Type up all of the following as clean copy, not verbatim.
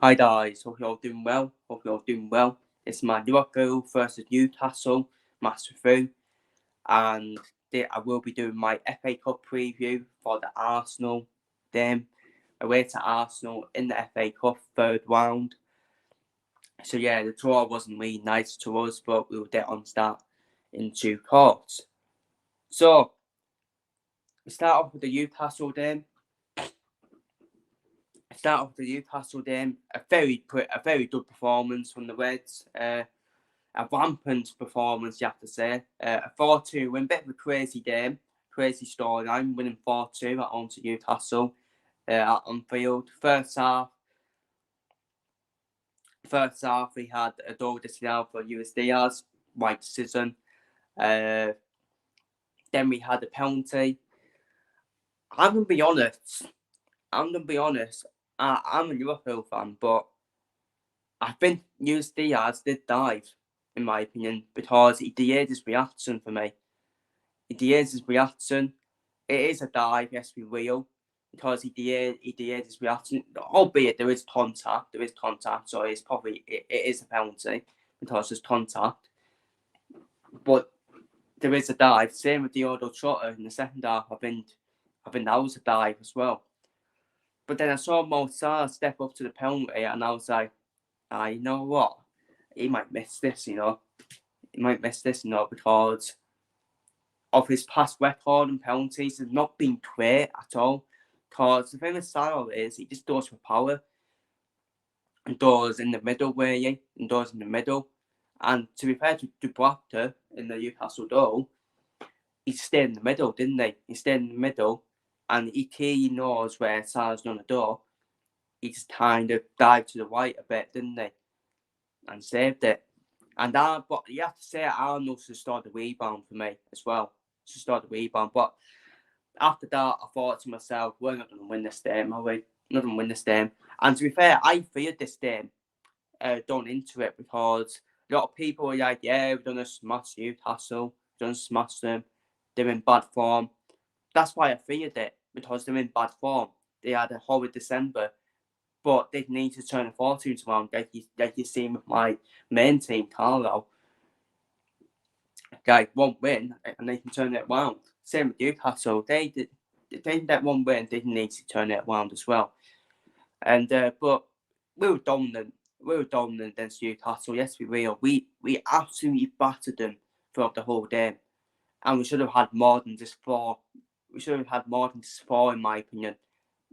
Hi guys, hope you're all doing well. It's my Liverpool versus Newcastle match through, and I will be doing my FA Cup preview for the Arsenal game away to Arsenal in the FA Cup third round. So yeah, the draw wasn't really nice to us, but we'll get on to that in due course. So we start off with the Newcastle game. A very good performance from the Reds. A rampant performance, you have to say. A 4-2 win, bit of a crazy game, crazy storyline, winning 4-2 at home to Newcastle at Anfield. First half, we had a goal disallowed for Luis Diaz, right decision. Then we had a penalty. I'm gonna be honest. I'm a Liverpool fan, but I think Luis Diaz did dive, in my opinion, because he delayed his reaction for me. It is a dive, yes, we will, because he delayed his reaction. Albeit there is contact, so it is a penalty because there's contact. But there is a dive. Same with Diogo Trotter in the second half. I think that was a dive as well. But then I saw Mo Salah step up to the penalty, and I was like, you know what? He might miss this, because of his past record and penalties has not been great at all. Because the thing with Salah is he just does for power and does in the middle, really, and does in the middle. And to be fair to Dubravka in the Newcastle goal, he stayed in the middle, didn't he? He stayed in the middle, and he clearly knows where Salah's going to go. He just kind of dived to the right a bit, didn't he? And saved it. But you have to say Arnold should start the rebound for me as well. But after that, I thought to myself, we're not going to win this game, are we? Not going to win this game. And to be fair, I feared this game going into it because a lot of people were like, yeah, we're going to smash Newcastle, we're going to smash them, they're in bad form. That's why I feared it, because they're in bad form. They had a horrid December, but they need to turn the fortunes around, like you seen with my main team, Carlo. Like one win, and they can turn it around. Same with Newcastle. They that one win, they need to turn it around as well. And but we were dominant. We were dominant against Newcastle. Yes, we were. We absolutely battered them throughout the whole game, and we should have had more than just four. In my opinion.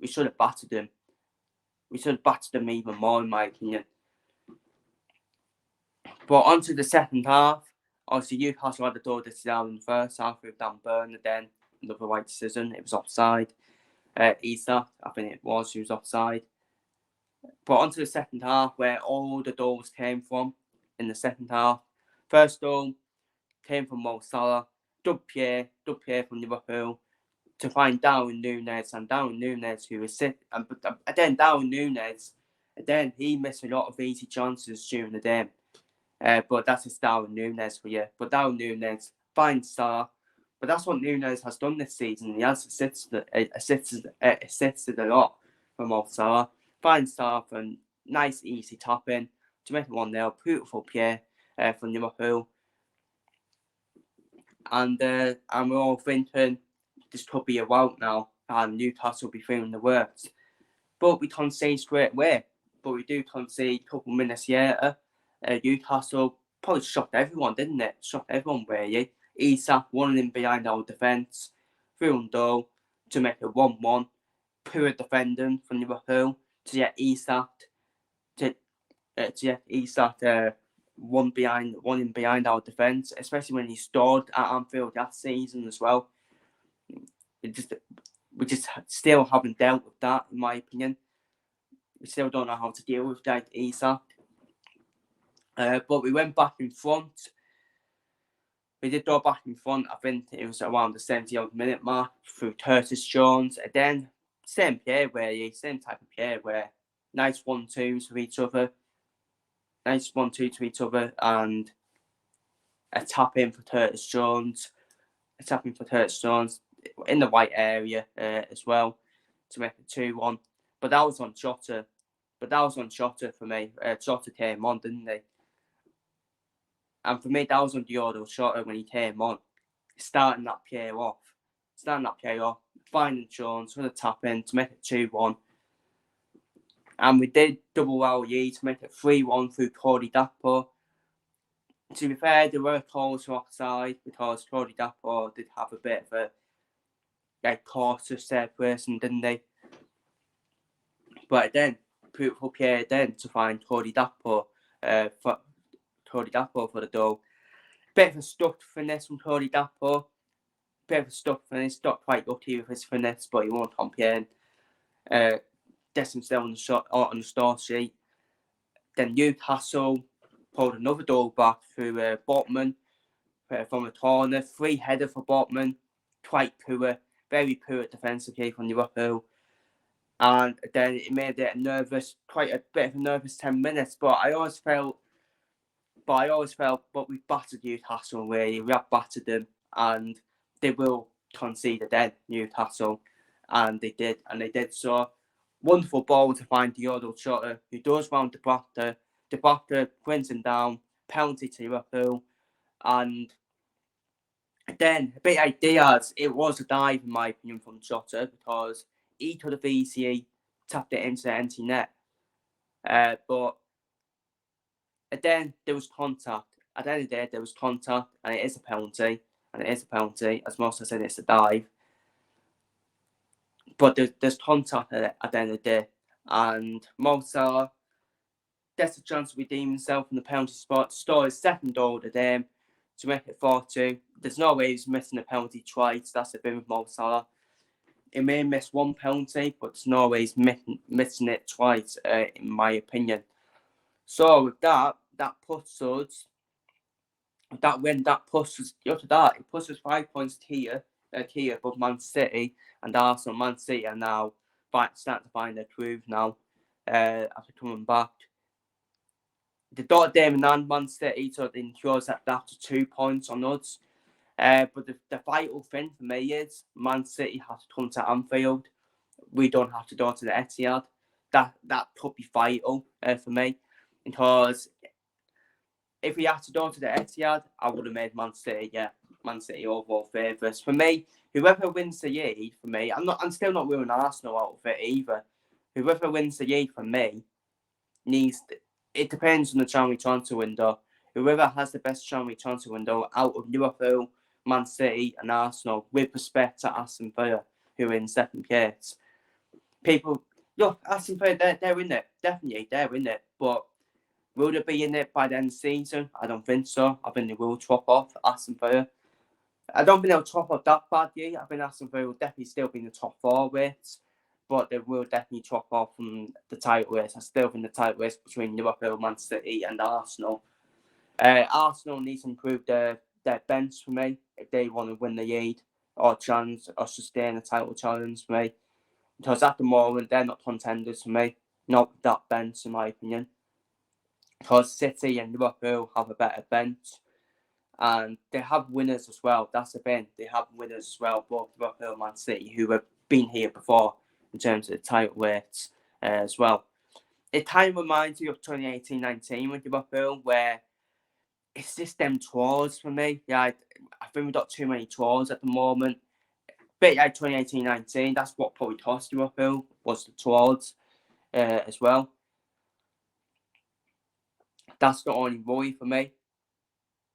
We should have battered them. We should have battered them even more, in my opinion. But onto the second half. Obviously, Newcastle had the door disallowed in the first half with Dan Burn then. Another right decision. It was offside. Isa, I think it was. He was offside. But onto the second half, where all the goals came from in the second half. First goal came from Mo Salah. Dub Pierre from Liverpool to find Darwin Núñez, and Darwin Núñez, who was sick. And then Darwin Núñez, then he missed a lot of easy chances during the game. But that's just Darwin Núñez for you. But Darwin Núñez finds Salah. But that's what Núñez has done this season. He has assisted a lot from Mo Salah. Finds Salah for a nice, easy tap in to make it 1-0. Beautiful play from Liverpool. And we're all thinking this could be a rout now, and Newcastle will be feeling the worst. But we concede straight away. But we do concede a couple minutes later. Newcastle probably shocked everyone, didn't it? Shocked everyone, really. Isak running behind our defence, through and goal to make it 1-1. Poor defending from Liverpool to get Isak one behind our defence, especially when he scored at Anfield last season as well. We just still haven't dealt with that, in my opinion. We still don't know how to deal with that Isak. But we went back in front. We did go back in front. I think it was around the 70th minute mark through Curtis Jones. And then same type of player where nice 1-2s to each other. And a tap in for Curtis Jones. In the right area as well to make it 2-1. But that was on Jota. but that was on Shota for me. Shota came on, didn't he? And for me, that was on Diodo Shota when he came on, starting that play off, finding Jones for the tap in to make it 2-1. And we did double our lead to make it 3-1 through Cody Dapo. To be fair, there were calls for offside because Cody Dapo did have a bit of a cautious person, didn't they? But then, beautiful play then to find Cody Dapo for the goal. Bit of a stuffed finesse from Cody Dapo. Not quite lucky with his finesse, but he won't complain. Gets himself on the score sheet. Then Newcastle pulled another goal back through Botman from a corner. 3 header for Botman. Quite poor, very poor defensively from Liverpool. And then it made it quite a bit of a nervous 10 minutes. But I always felt, we battered Newcastle really. We have battered them, and they will concede again, Newcastle. And they did. So, wonderful ball to find Diodo Shota, who does round the Debacca wins him down, penalty to Liverpool. And then, a bit like Diaz, it was a dive, in my opinion, from Shota, because he could have easily tapped it into the empty net. But then there was contact. At the end of the day, there was contact, and it is a penalty. As most have said, it's a dive. But there's contact at the end of the day. And Mo Salah gets a chance to redeem himself from the penalty spot, score his second goal of the game to make it 4-2. There's no way he's missing a penalty twice. That's the thing with Mo Salah. He may miss one penalty, but there's no way he's missing it twice, in my opinion. So with that puts us, it puts us 5 points here above Man City and Arsenal. Man City are now starting to find their groove now after coming back. The dot Damon and Man City, so it ensures that that's 2 points on us. But the vital thing for me is Man City has to come to Anfield. We don't have to go to the Etihad. That could be vital for me, because if we had to go to the Etihad, I would have made Man City overall favourites. For me, whoever wins the league, for me, I'm still not ruling Arsenal out of it either. Whoever wins the league for me it depends on the January transfer window. Whoever has the best January transfer window out of Liverpool, Man City and Arsenal, with respect to Aston Villa, who are in second place. Aston Villa, they're in it. Definitely, they're in it. But will they be in it by the end of the season? I don't think so. I think they will drop off, Aston Villa. I don't think they'll drop off that badly. I think Aston Villa will definitely still be in the top 4 rates, but they will definitely drop off from the title race. I still think the title race between Liverpool, Man City and Arsenal. Arsenal needs to improve their bench for me if they want to win the league or chance or sustain a title challenge for me. Because at the moment, they're not contenders for me. Not with that bench, in my opinion. Because City and Liverpool have a better bench. And they have winners as well. That's the thing. They have winners as well, both Liverpool and Man City, who have been here before in terms of the title rates as well. It kind of reminds me of 2018-19 with Liverpool, where it's just them draws for me. Yeah, I think we've got too many draws at the moment. But yeah, 2018-19, that's what probably cost Liverpool, was the draws as well. That's the only worry for me.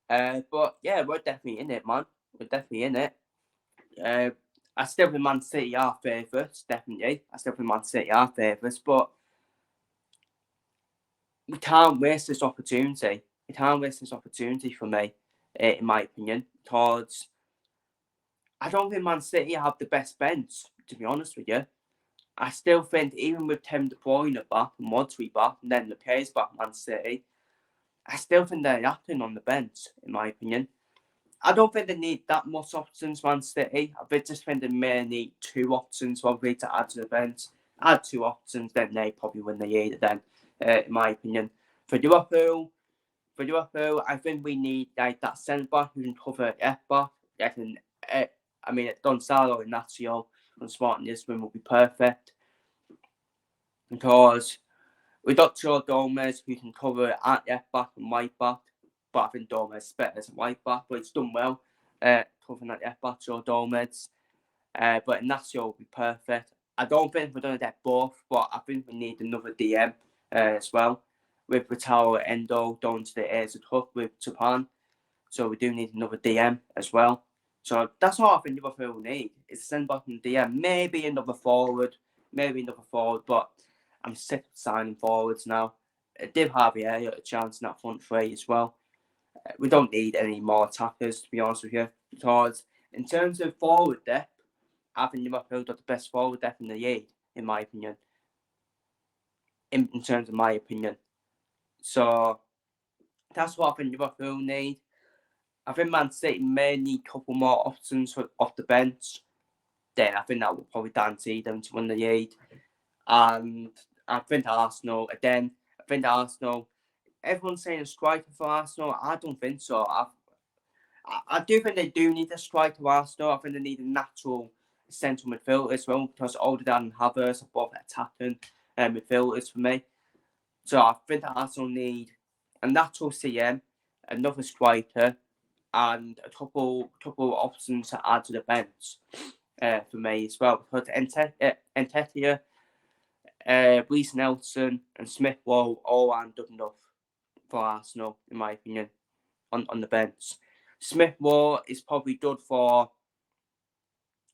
But yeah, we're definitely in it, man. We're definitely in it. I still think Man City are favourites, definitely. But we can't waste this opportunity. For me, in my opinion, because I don't think Man City have the best bench, to be honest with you. I still think, even with Tim De Bruyne back and Modric back, and then the Pace back, Man City, I still think they're lacking on the bench, in my opinion. I don't think they need that much options, Man City. I just think they may need 2 options probably to add to the bench. Add 2 options, then they probably win the league then, in my opinion. For Liverpool, I think we need that centre-back who can cover left-back. Gonzalo and Nacho and Smart in this win will be perfect. Because We've got Joe Gomez who can cover at left back and right back, but I think Gomez is better as a right back, but he's done well covering at left back, Joe Gomez. But Ignacio will be perfect. I don't think we're going to get both, but I think we need another DM as well. With Wataru Endo going to the Asia Cup with Japan. So we do need another DM as well. So that's all I think Liverpool will need. It's a centre-back and DM. Maybe another forward. But I'm sick of signing forwards now. Div Javier got a chance in that front three as well. We don't need any more attackers, to be honest with you. Because in terms of forward depth, I think Liverpool got the best forward depth in the league, in my opinion. In terms of my opinion. So that's what I think Liverpool need. I think Man City may need a couple more options off the bench. Then I think that will probably guarantee them to win the league. And I think Arsenal, everyone's saying a striker for Arsenal. I don't think so. I do think they do need a striker for Arsenal. I think they need a natural central midfielder as well, because Odegaard and Havertz are both attacking midfielders for me. So I think Arsenal need a natural CM, another striker, and a couple options to add to the bench for me as well. Because Nketiah, Reece Nelson, and Smith Rowe all aren't good enough for Arsenal, in my opinion, on the bench. Smith Rowe is probably good for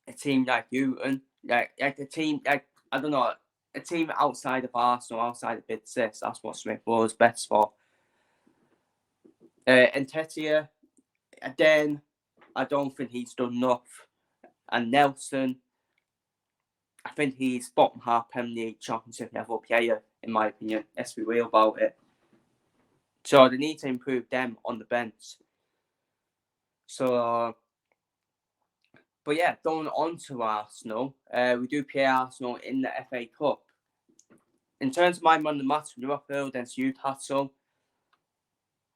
a team like Luton, like a team like I don't know, a team outside of Arsenal, outside of Big Six. That's what Smith Rowe is best for. Nketiah, again, I don't think he's done enough. And Nelson, I think he's bottom half Premier League Championship level player, in my opinion. Let's be real about it. So they need to improve them on the bench. So, but yeah, going on to Arsenal, we do play Arsenal in the FA Cup. In terms of my man of the match, Liverpool against Newcastle,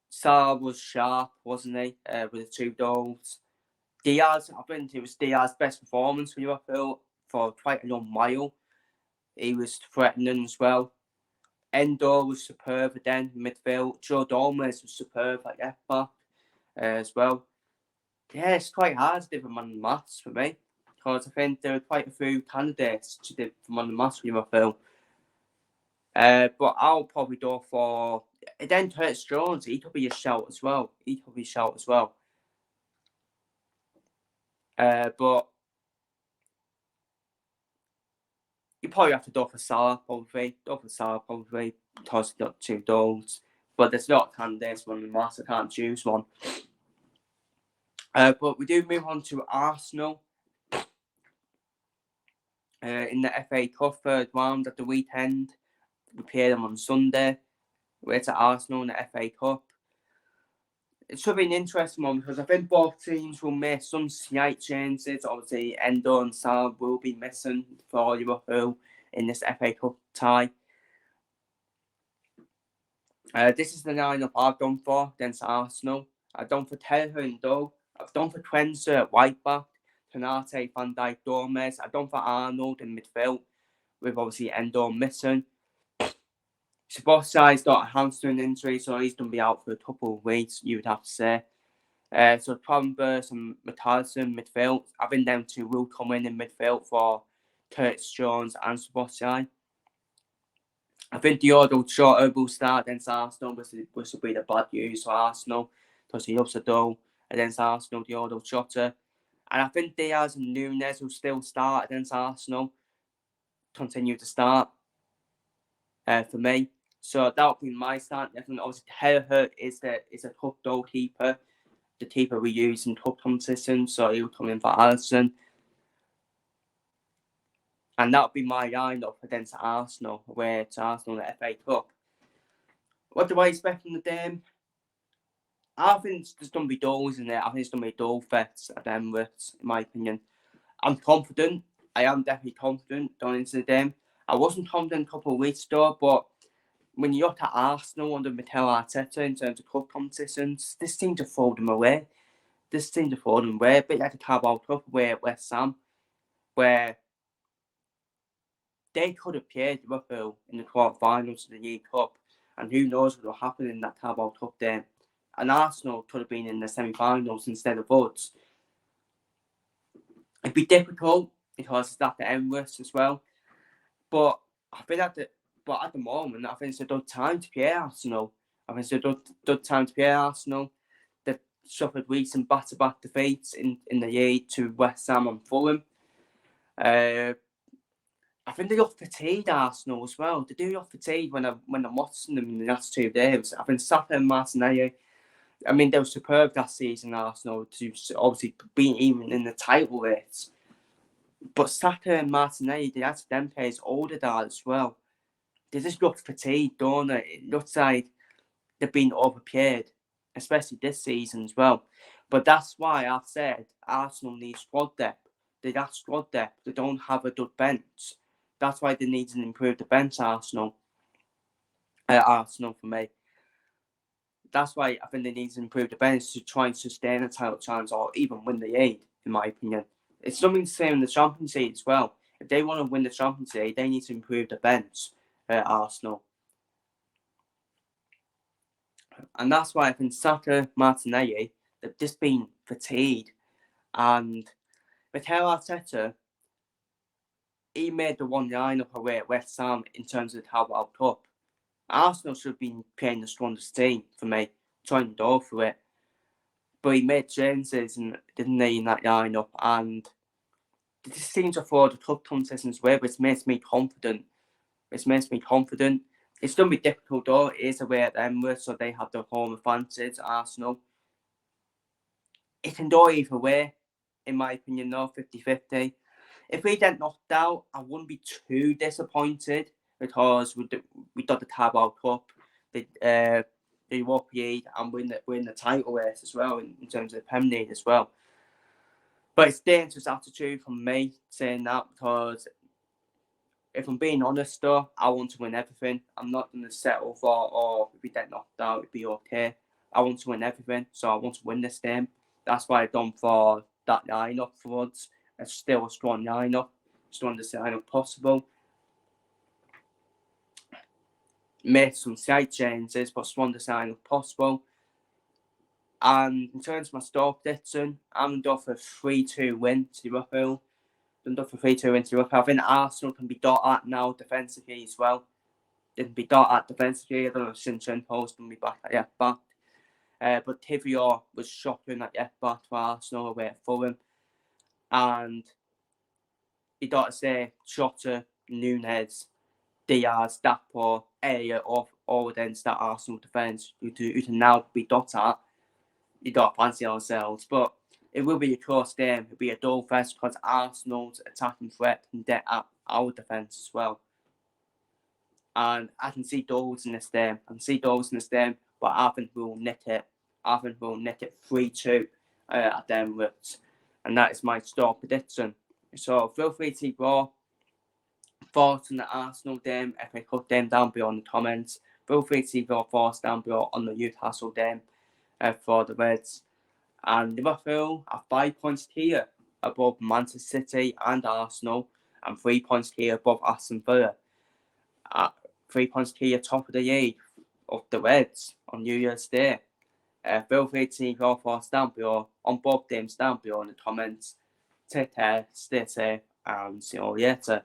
Salah was sharp, wasn't he, with the 2 goals. Diaz, I think it was Diaz's best performance for Liverpool for quite a long while. He was threatening as well. Endo was superb again in midfield. Joe Gomez was superb at left back as well. Yeah, it's quite hard to give a man of the match for me, because I think there are quite a few candidates to give for man of the match for Liverpool. But I'll probably go for then Curtis Jones. He could be a shout as well. But you probably have to go for Salah, probably. Because he got 2 goals. But there's not candidates for the match. I can't choose one. But we do move on to Arsenal. In the FA Cup third round at the weekend. We play them on Sunday. We're at Arsenal in the FA Cup. It should be an interesting one, because I think both teams will make some slight changes. Obviously, Endo and Salah will be missing for Liverpool in this FA Cup tie. This is the lineup I've done for against Arsenal. I've done for Kelleher and Doe. I've done for Twente at right back, Konate, Van Dijk, Gomez. I've done for Arnold in midfield, with obviously Endo missing. Szoboszlai's got a hamstring injury, so he's going to be out for a couple of weeks, you would have to say. So Provenbers and Matarson midfield. I think them 2 will come in midfield for Curtis Jones and Szoboszlai. I think Diogo Jota will start against Arsenal, which will be the bad news for Arsenal, because he loves a goal against Arsenal, Diogo Jota. And I think Diaz and Núñez will still start against Arsenal, continue to start for me. So that would be my start. Definitely, obviously, Kelleher is a cup goalkeeper, the keeper we use in cup competitions, so he will come in for Alisson. And that would be my lineup against Arsenal, away to Arsenal in the FA Cup. What do I expect from the game? I think there's going to be goals in there. I think it's going to be a goal fest at Emirates, in my opinion. I'm confident. I am definitely confident going into the game. I wasn't confident a couple of weeks ago, but when you look at Arsenal under Mikel Arteta in terms of cup competitions, this seemed to throw them away. A bit like the Carabao Cup away at West Ham, where they could have played Liverpool in the quarterfinals of the League Cup, and who knows what will happen in that Carabao Cup then. And Arsenal could have been in the semi-finals instead of us. It'd be difficult because it's at the Emirates as well. But I think at the moment, I think it's a good time to play Arsenal. I think it's a good time to play Arsenal. They've suffered recent back-to-back defeats in the league to West Ham and Fulham. I think they look fatigued, Arsenal, as well. They do look fatigued when I'm watching them in the last 2 days. I think Saka and Martinelli, I mean, they were superb that season, Arsenal, to obviously being even in the title race. But Saka and Martinelli, they had them players older than as well. They just look fatigued, don't they? It looks like they've been overplayed, especially this season as well. But that's why I've said Arsenal need squad depth. They lack squad depth. They don't have a good bench. That's why they need to improve the bench, Arsenal. Arsenal for me. That's why I think they need to improve the bench to try and sustain a title chance or even win the league, in my opinion. It's something to say in the Champions League as well. If they want to win the Champions League, they need to improve the bench, Arsenal. And that's why I think Saka, Martinelli, they've just been fatigued. And Mikel Arteta, he made the one lineup away at West Ham in terms of the Carabao Cup. Arsenal should have been playing the strongest team for me, trying to go for it. But he made changes, didn't he, in that lineup? And they just seem to throw the club competitions away, which makes me confident. It's going to be difficult though. It is away at the Emirates, so they have the home advantage, Arsenal. It can go either way, in my opinion, though, 50-50. If we get knocked out, I wouldn't be too disappointed because we got the Carabao Cup, the Europa League, and we're in the title race as well in terms of the Premier League as well. But it's dangerous attitude from me saying that because if I'm being honest though, I want to win everything. I'm not going to settle for, if we get knocked out, it'd be okay. I want to win everything, so I want to win this game. That's why I've gone for that lineup for us. It's still a strong lineup, strongest lineup possible. Made some slight changes, but strongest lineup possible. And in terms of my score prediction, I'm going for a 3-2 win to Liverpool. I think Arsenal can be dot at now defensively as well. They can be dot at defensively. I don't know if Zinchenko's going to be back at left back. But Tivio was shocking at left back for Arsenal away at Fulham. And you got to say, Jota, Nunez, Diaz, Dapo, Elliott, all against that Arsenal defence, who can now be dot at. You don't fancy ourselves, but it will be a close game. It'll be a dull fest because Arsenal's attacking threat can get at our defence as well. And I can see goals in this game. But I think we'll nick it. 3-2 at the Emirates. And that is my score prediction. So feel free to go thoughts on the Arsenal game, FA Cup game down below in the comments. Feel free to go thoughts down below on the Newcastle game for the Reds. And Liverpool are 5 points here above Manchester City and Arsenal, and 3 points here above Aston Villa. 3 points here top of the league of the Reds on New Year's Day. Feel free to go thoughts down below on both games down below in the comments. Take care, stay safe, and see you all later.